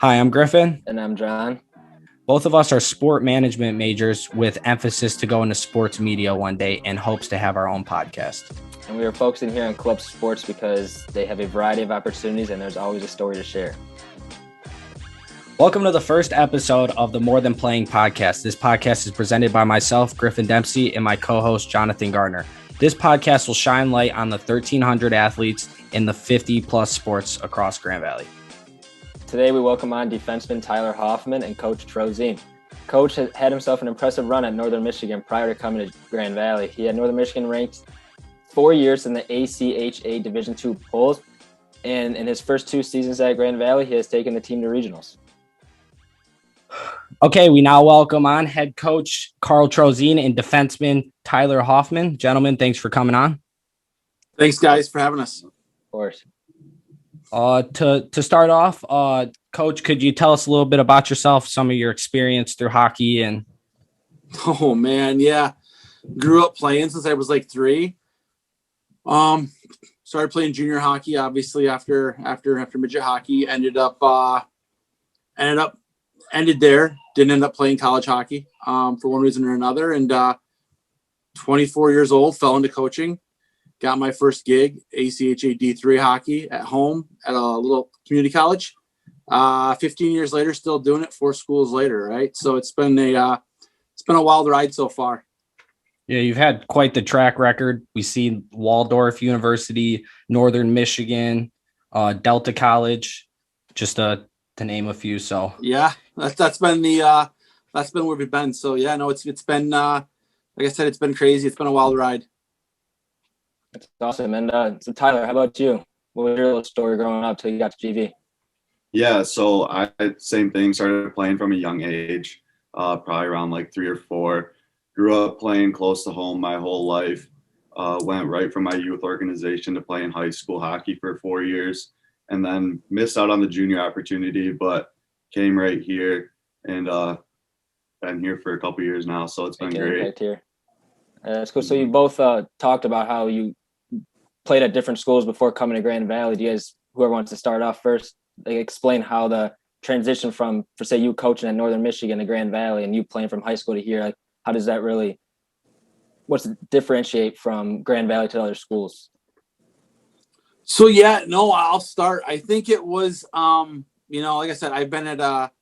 Hi, I'm Griffin. And I'm John. Both of us are sport management majors with emphasis to go into sports media one day and hopes to have our own podcast. And we are focusing here on club sports because they have a variety of opportunities and there's always a story to share. Welcome to the first episode of the More Than Playing podcast. This podcast is presented by myself, Griffin Dempsey, and my co-host, Jonathan Gardner. This podcast will shine light on the 1,300 athletes in the 50-plus sports across Grand Valley. Today, we welcome on defenseman Tyler Hofmann and Coach Trosien. Coach had himself an impressive run at Northern Michigan prior to coming to Grand Valley. He had Northern Michigan ranked 4 years in the ACHA Division II polls, and in his first 2 seasons at Grand Valley, he has taken the team to regionals. Okay, we now welcome on head coach Carl Trosien and defenseman Tyler Hofmann. Gentlemen, thanks for coming on. Thanks, guys, for having us. Of course. To start off, Coach, could you tell us a little bit about yourself, some of your experience through hockey? And Oh man, yeah, grew up playing since I was like 3. Started playing junior hockey, obviously after midget hockey. Ended there. Didn't end up playing college hockey for one reason or another. And 24 years old, fell into coaching. Got my first gig, ACHA D3 hockey at home at a little community college. 15 years later, still doing it 4 schools later, right? So it's been a wild ride so far. yeah, you've had quite the track record. We see Waldorf University, Northern Michigan, Delta College, just to name a few. So yeah, that's been where we've been. So yeah, no, it's been like I said, it's been crazy. It's been a wild ride. That's awesome. And so Tyler, how about you? What was your little story growing up till you got to GV? Yeah, so I same thing. Started playing from a young age, probably around like 3 or 4. Grew up playing close to home my whole life. Went right from my youth organization to playing high school hockey for 4 years, and then missed out on the junior opportunity, but came right here and been here for a couple years now. So it's been great. That's cool. So you both talked about how you played at different schools before coming to Grand Valley. Do you guys, whoever wants to start off first, explain how the transition from, for say, you coaching at Northern Michigan to Grand Valley and you playing from high school to here, like how does that really, what's the differentiate from Grand Valley to other schools? So yeah, no, I'll start. I think it was, like I said, I've been at a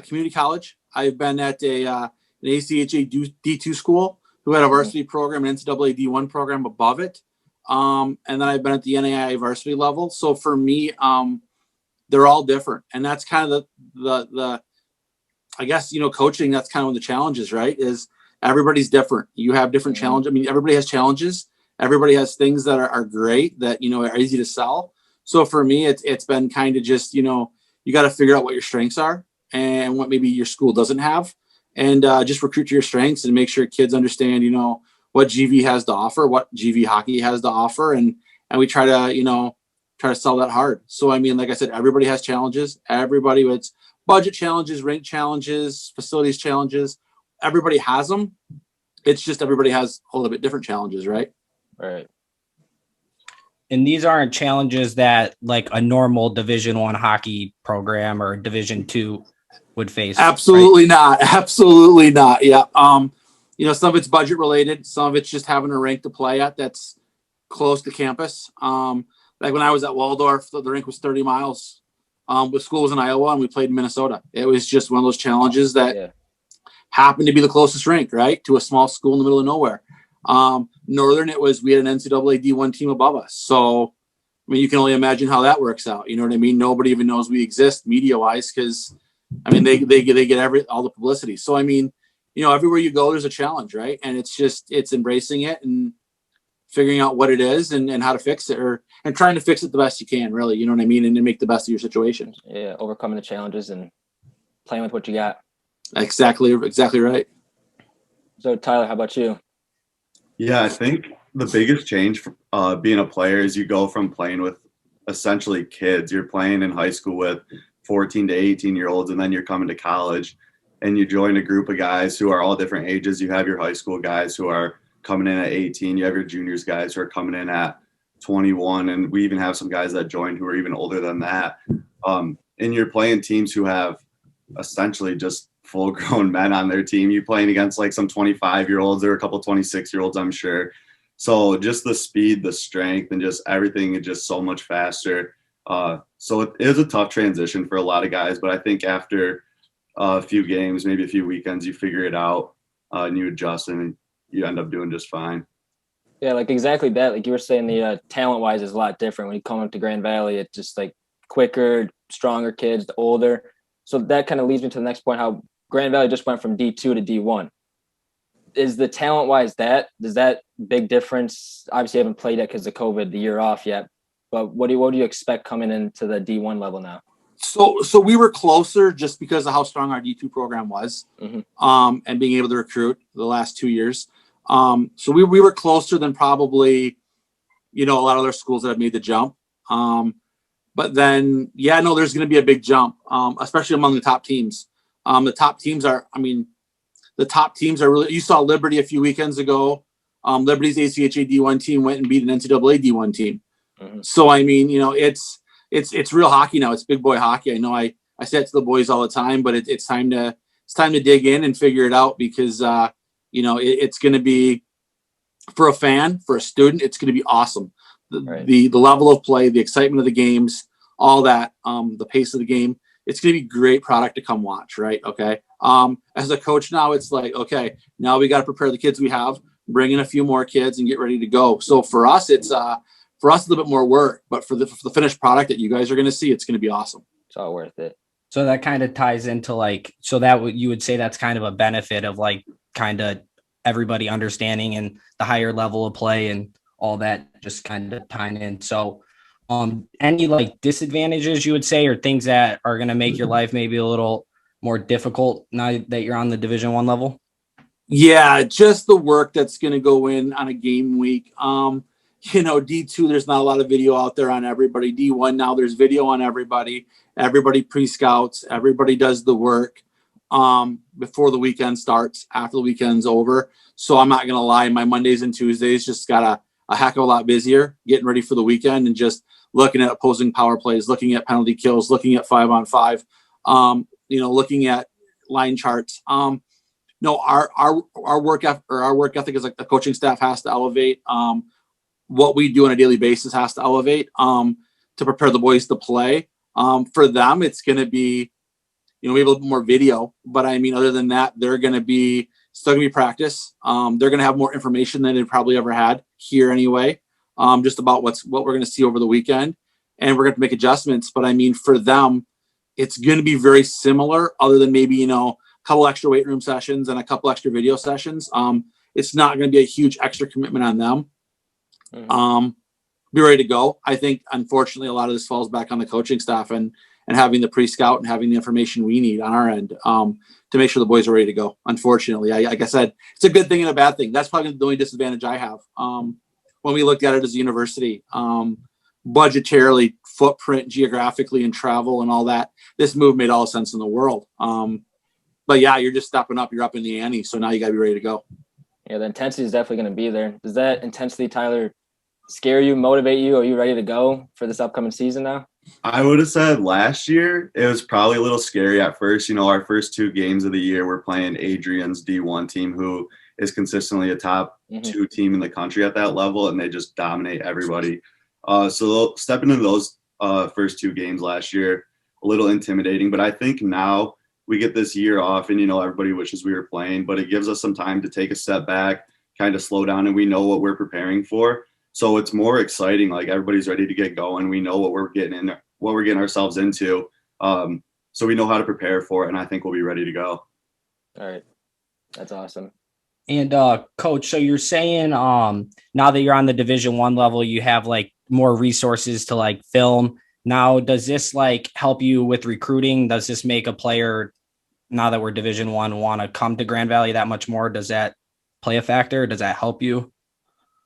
community college. I've been at an ACHA D2 school who had a varsity program, an NCAA D1 program above it. And then I've been at the NAIA varsity level. So for me, they're all different. And that's kind of the I guess, coaching, that's kind of one of the challenges, right? Is everybody's different. You have different challenges. I mean, everybody has challenges. Everybody has things that are great that, are easy to sell. So for me, it's been kind of just, you got to figure out what your strengths are and what maybe your school doesn't have, and just recruit to your strengths and make sure kids understand, what GV has to offer, what GV hockey has to offer. And we try to sell that hard. So, I mean, like I said, everybody has challenges. It's budget challenges, rink challenges, facilities challenges. Everybody has them. It's just everybody has a little bit different challenges, right? Right. and these aren't challenges that like a normal Division I hockey program or Division II would face. Absolutely right? not. Absolutely not. Yeah. Some of it's budget related. Some of it's just having a rink to play at that's close to campus. Like when I was at Waldorf, the rink was 30 miles. The school was in Iowa and we played in Minnesota. It was just one of those challenges that happened to be the closest rink, right, to a small school in the middle of nowhere. Northern, we had an NCAA D1 team above us. So, I mean, you can only imagine how that works out. You know what I mean? Nobody even knows we exist media wise because, I mean, they get all the publicity. So, I mean, everywhere you go, there's a challenge, right? And it's embracing it and figuring out what it is and how to fix it and trying to fix it the best you can, really. You know what I mean? And to make the best of your situation. Yeah, overcoming the challenges and playing with what you got. Exactly right. So, Tyler, how about you? Yeah, I think the biggest change for being a player is you go from playing with essentially kids. You're playing in high school with 14 to 18-year-olds, and then you're coming to college, and you join a group of guys who are all different ages. You have your high school guys who are coming in at 18. You have your juniors guys who are coming in at 21, and we even have some guys that joined who are even older than that. and you're playing teams who have essentially just full grown men on their team. You're playing against like some 25-year-olds or a couple 26-year-olds, I'm sure. So just the speed, the strength, and just everything is just so much faster. So it is a tough transition for a lot of guys, but I think after a few games, maybe a few weekends, you figure it out and you adjust and you end up doing just fine. Yeah, like exactly that. Like you were saying, the talent-wise is a lot different. When you come up to Grand Valley, it's just like quicker, stronger kids, older. So that kind of leads me to the next point, how Grand Valley just went from D2 to D1. Is the talent-wise does that big difference? Obviously, you haven't played yet because of COVID, the year off yet. But what do you expect coming into the D1 level now? So we were closer just because of how strong our D2 program was, and being able to recruit the last 2 years. So we were closer than probably, a lot of other schools that have made the jump. But then, there's going to be a big jump, especially among the top teams. The top teams are really, you saw Liberty a few weekends ago. Liberty's ACHA D1 team went and beat an NCAA D1 team. So, it's real hockey now. It's big boy hockey. I know I say it to the boys all the time, but it's time to dig in and figure it out because, it's going to be, for a fan, for a student, it's going to be awesome. The level of play, the excitement of the games, all that, the pace of the game, it's going to be great product to come watch. Right. Okay. As a coach now, it's like, okay, now we got to prepare the kids we have, bring in a few more kids and get ready to go. So for us, it's a little bit more work, but for the finished product that you guys are going to see, it's going to be awesome. It's all worth it. So that kind of ties into you would say that's kind of a benefit of like kind of everybody understanding and the higher level of play and all that just kind of tying in. So any like disadvantages you would say, or things that are going to make your life maybe a little more difficult now that you're on the Division I level? Yeah, just the work that's going to go in on a game week. D2, there's not a lot of video out there on everybody. D1, now there's video on everybody. Everybody pre-scouts. Everybody does the work before the weekend starts, after the weekend's over. So I'm not going to lie, my Mondays and Tuesdays just got a heck of a lot busier getting ready for the weekend and just looking at opposing power plays, looking at penalty kills, looking at 5-on-5, looking at line charts. Our work ethic is like the coaching staff has to elevate. What we do on a daily basis has to elevate to prepare the boys to play. For them, it's going to be, maybe a little bit more video, but other than that, they're going to be still going to be practice. They're going to have more information than they've probably ever had here anyway, just about what we're going to see over the weekend, and we're going to make adjustments. But for them, it's going to be very similar, other than maybe, a couple extra weight room sessions and a couple extra video sessions. It's not going to be a huge extra commitment on them. Be ready to go. I think, unfortunately, a lot of this falls back on the coaching staff and having the pre-scout and having the information we need on our end to make sure the boys are ready to go. Unfortunately, like I said, it's a good thing and a bad thing. That's probably the only disadvantage I have. When we looked at it as a university, budgetarily, footprint, geographically, and travel and all that, this move made all the sense in the world. But yeah, you're just stepping up. You're up in the ante. So now you got to be ready to go. Yeah, the intensity is definitely going to be there. Does that intensity, Tyler, scare you, motivate you? Are you ready to go for this upcoming season now? I would have said last year it was probably a little scary at first. Our first 2 games of the year, we're playing Adrian's D1 team, who is consistently a top 2 team in the country at that level, and they just dominate everybody. So stepping into those first 2 games last year, a little intimidating, but I think now we get this year off and, everybody wishes we were playing, but it gives us some time to take a step back, kind of slow down, and we know what we're preparing for. So it's more exciting. Like everybody's ready to get going. We know what we're getting ourselves into. So we know how to prepare for it, and I think we'll be ready to go. All right. That's awesome. And Coach, so you're saying now that you're on the Division I level, you have like more resources to like film. Now, does this like help you with recruiting? Does this make a player, now that we're Division I, want to come to Grand Valley that much more? Does that play a factor? Does that help you?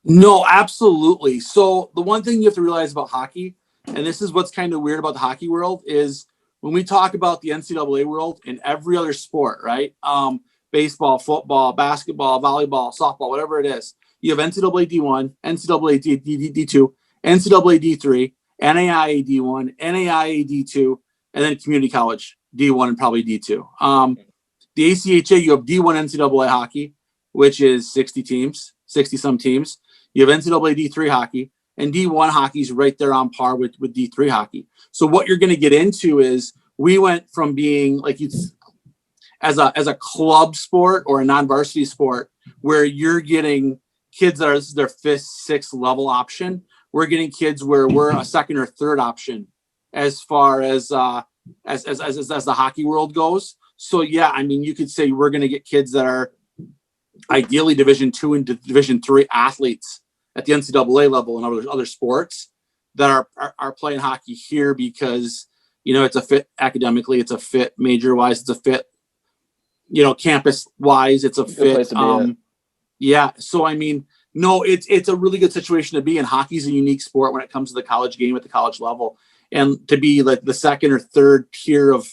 No, absolutely. So the one thing you have to realize about hockey, and this is what's kind of weird about the hockey world, is when we talk about the NCAA world and every other sport, right? Baseball, football, basketball, volleyball, softball, whatever it is. You have NCAA D1, NCAA D2, NCAA D3, NAIA D1, NAIA D2, and then community college, D1 and probably D2. The ACHA, you have D1 NCAA hockey, which is 60 some teams. You have NCAA D3 hockey, and D1 hockey is right there on par with D3 hockey. So what you're going to get into is we went from being like as a club sport or a non-varsity sport where you're getting kids that are their fifth, sixth level option. We're getting kids where we're a second or third option as far as the hockey world goes. So yeah, I mean, you could say we're going to get kids that are ideally Division II and Division III athletes at the NCAA level and other sports that are playing hockey here because, you know, it's a fit academically, it's a fit major wise, it's a fit, you know, campus wise, it's a fit. Yeah. So, I mean, no, it's a really good situation to be in. Hockey's a unique sport when it comes to the college game at the college level, and to be like the second or third tier of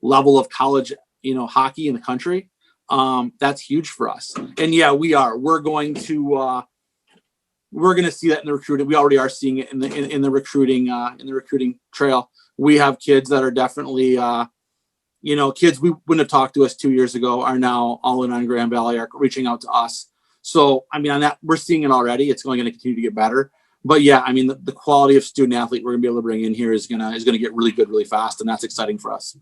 level of college, you know, hockey in the country. That's huge for us. And yeah, we're going to see that in the recruiting. We already are seeing it in the recruiting trail. We have kids that are definitely, you know, kids we wouldn't have talked to us 2 years ago are now all in on Grand Valley, are reaching out to us. So, I mean, on that, we're seeing it already. It's only going to continue to get better. But yeah, I mean, the quality of student athlete we're going to be able to bring in here is going to get really good, really fast. And that's exciting for us.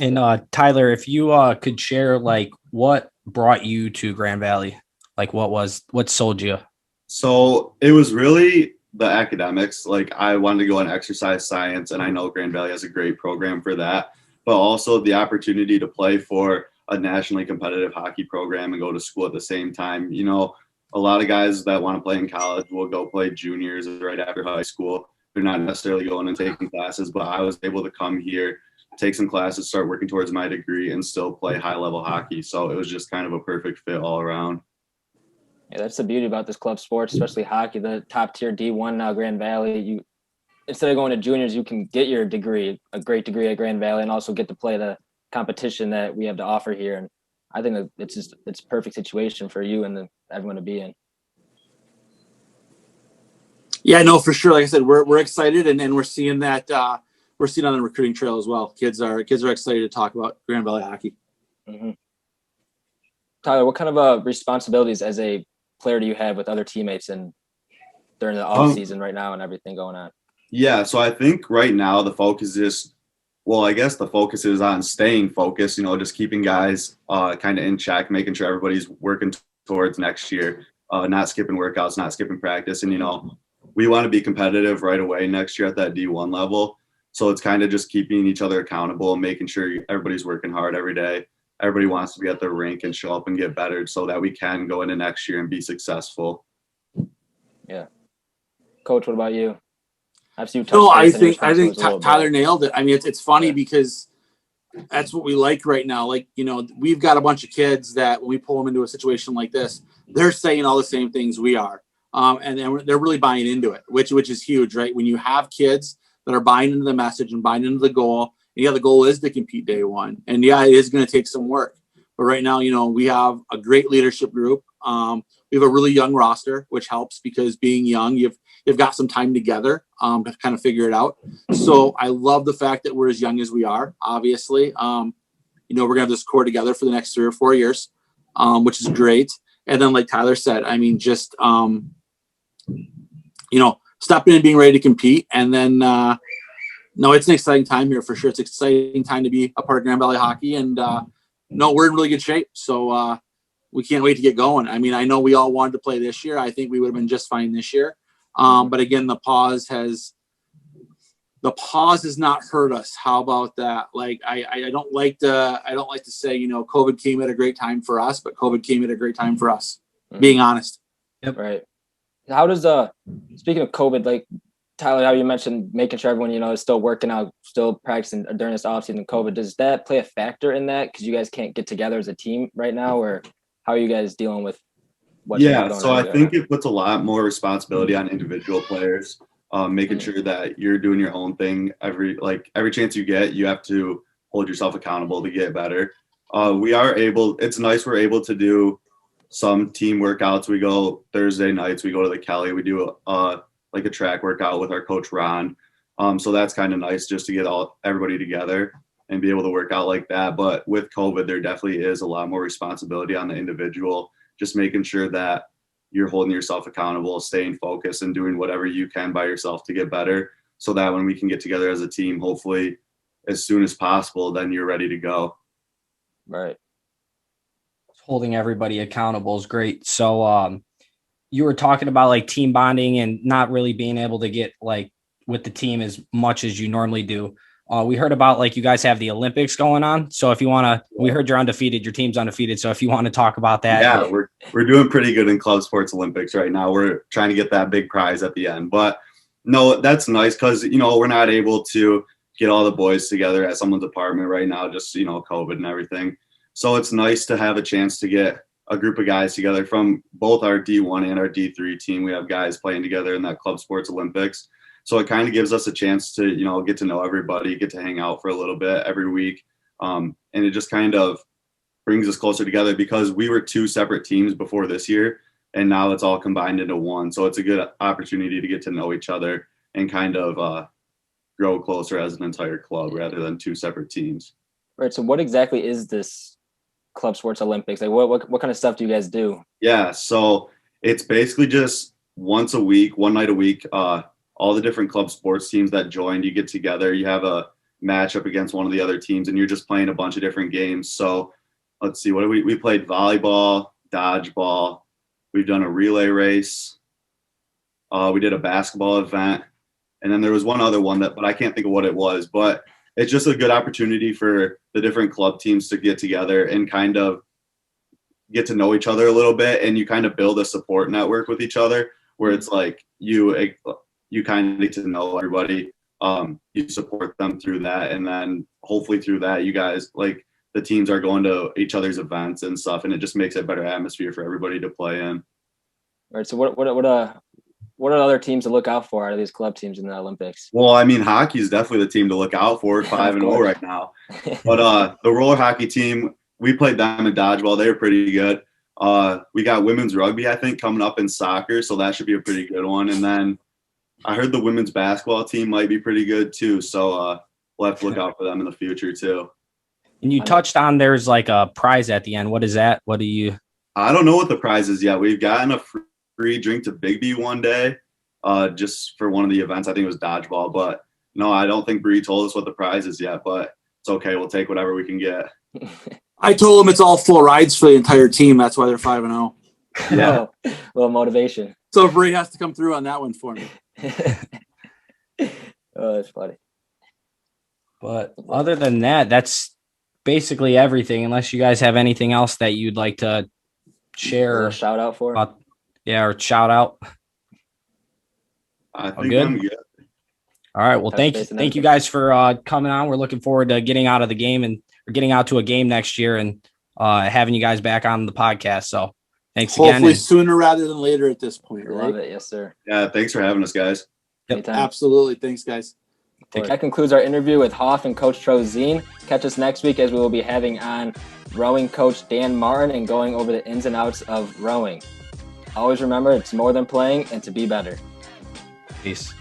And Tyler, if you could share, like, what brought you to Grand Valley? Like, what sold you? So it was really the academics. Like, I wanted to go on exercise science, and I know Grand Valley has a great program for that, but also the opportunity to play for a nationally competitive hockey program and go to school at the same time. You know, a lot of guys that want to play in college will go play juniors right after high school. They're not necessarily going and taking classes, but I was able to come here, take some classes, start working towards my degree, and still play high-level hockey. So it was just kind of a perfect fit all around. Yeah, that's the beauty about this club sport, especially hockey. The top tier D1 now, Grand Valley. You, instead of going to juniors, you can get your degree, a great degree at Grand Valley, and also get to play the competition that we have to offer here. And I think that it's a perfect situation for you and everyone to be in. Yeah, no, for sure. Like I said, we're excited, and we're seeing that we're seeing on the recruiting trail as well. Kids are excited to talk about Grand Valley hockey. Mm-hmm. Tyler, what kind of responsibilities as a player do you have with other teammates and during the off season right now and everything going on? Yeah, so I think right now the focus is, well, I guess the focus is on staying focused, you know, just keeping guys kind of in check, making sure everybody's working towards next year, not skipping workouts, not skipping practice. And, you know, we want to be competitive right away next year at that D1 level. So it's kind of just keeping each other accountable and making sure everybody's working hard every day. Everybody wants to be at the rink and show up and get better so that we can go into next year and be successful. Yeah. Coach, what about you? I've seen you touch No, I base on think your Tyler nailed it. I mean, it's funny because that's what we like right now. Like, you know, we've got a bunch of kids that when we pull them into a situation like this, they're saying all the same things we are. And they're really buying into it, which is huge, right? When you have kids that are buying into the message and buying into the goal, and yeah, the goal is to compete day one. And yeah, it is going to take some work. But right now, you know, we have a great leadership group. We have a really young roster, which helps because being young, you've got some time together to kind of figure it out. So I love the fact that we're as young as we are, obviously. You know, we're going to have this core together for the next 3 or 4 years, which is great. And then like Tyler said, I mean, just, you know, stepping in and being ready to compete. And then, no, it's an exciting time here for sure. It's an exciting time to be a part of Grand Valley hockey. And no, we're in really good shape. So we can't wait to get going. I mean, I know we all wanted to play this year. I think we would have been just fine this year. But again, the pause has not hurt us. How about that? Like, I don't like to say, you know, COVID came at a great time for us, but COVID came at a great time for us, being honest. Yep. Right. How does, speaking of COVID, like Tyler, how you mentioned making sure everyone, you know, is still working out, still practicing during this offseason COVID, does that play a factor in that? Because you guys can't get together as a team right now, or how are you guys dealing with what's going on? So I think it puts a lot more responsibility on individual players, making sure that you're doing your own thing. Every chance you get, you have to hold yourself accountable to get better. It's nice we're able to do some team workouts. We go Thursday nights, we go to the Kelly, we do like a track workout with our coach Ron. So that's kind of nice just to get everybody together and be able to work out like that. But with COVID, there definitely is a lot more responsibility on the individual, just making sure that you're holding yourself accountable, staying focused, and doing whatever you can by yourself to get better, so that when we can get together as a team, hopefully as soon as possible, then you're ready to go. Right. Holding everybody accountable is great. So you were talking about like team bonding and not really being able to get like with the team as much as you normally do. We heard about like you guys have the Olympics going on. So if you want to, we heard you're undefeated, your team's undefeated. So if you want to talk about that. Yeah, we're doing pretty good in club sports Olympics right now. We're trying to get that big prize at the end. But no, that's nice because, we're not able to get all the boys together at someone's apartment right now, just, COVID and everything. So it's nice to have a chance to get a group of guys together from both our D1 and our D3 team. We have guys playing together in that club sports Olympics. So it kind of gives us a chance to, get to know everybody, get to hang out for a little bit every week. And it just kind of brings us closer together because we were two separate teams before this year, and now it's all combined into one. So it's a good opportunity to get to know each other and kind of grow closer as an entire club rather than two separate teams. Right. So what exactly is this club sports Olympics? Like what kind of stuff do you guys do? Yeah. So it's basically just once a week, one night a week, all the different club sports teams that joined, you get together, you have a matchup against one of the other teams, and you're just playing a bunch of different games. So let's see, we played volleyball, dodgeball, we've done a relay race, we did a basketball event, and then there was one other one but I can't think of what it was, but it's just a good opportunity for the different club teams to get together and kind of get to know each other a little bit, and you kind of build a support network with each other where it's like you kind of get to know everybody. You support them through that. And then hopefully through that, you guys, like the teams are going to each other's events and stuff. And it just makes a better atmosphere for everybody to play in. Right. So what are other teams to look out for out of these club teams in the Olympics? Well, I mean, hockey is definitely the team to look out for, 5-0 right now. But the roller hockey team, we played them in dodgeball. They were pretty good. We got women's rugby, I think, coming up in soccer. So that should be a pretty good one. And then I heard the women's basketball team might be pretty good too. So we'll have to look out for them in the future too. And you touched on there's like a prize at the end. What is that? What do you? I don't know what the prize is yet. We've gotten a free drink to Big B one day just for one of the events. I think it was dodgeball. But no, I don't think Bree told us what the prize is yet. But it's okay. We'll take whatever we can get. I told them it's all full rides for the entire team. That's why they're 5-0. Yeah. A little motivation. So Bree has to come through on that one for me. Oh, that's funny. But other than that, that's basically everything. Unless you guys have anything else that you'd like to share, A shout out for. or shout out. I think I'm good. All right. Well, thank you guys for coming on. We're looking forward to getting out of the game and getting out to a game next year and having you guys back on the podcast. So thanks again. Hopefully sooner rather than later at this point. Love it. Yes, sir. Yeah. Thanks for having us, guys. Yep. Absolutely. Thanks, guys. That concludes our interview with Hoff and Coach Trosien. Catch us next week as we will be having on rowing coach Dan Martin and going over the ins and outs of rowing. Always remember, it's more than playing and to be better. Peace.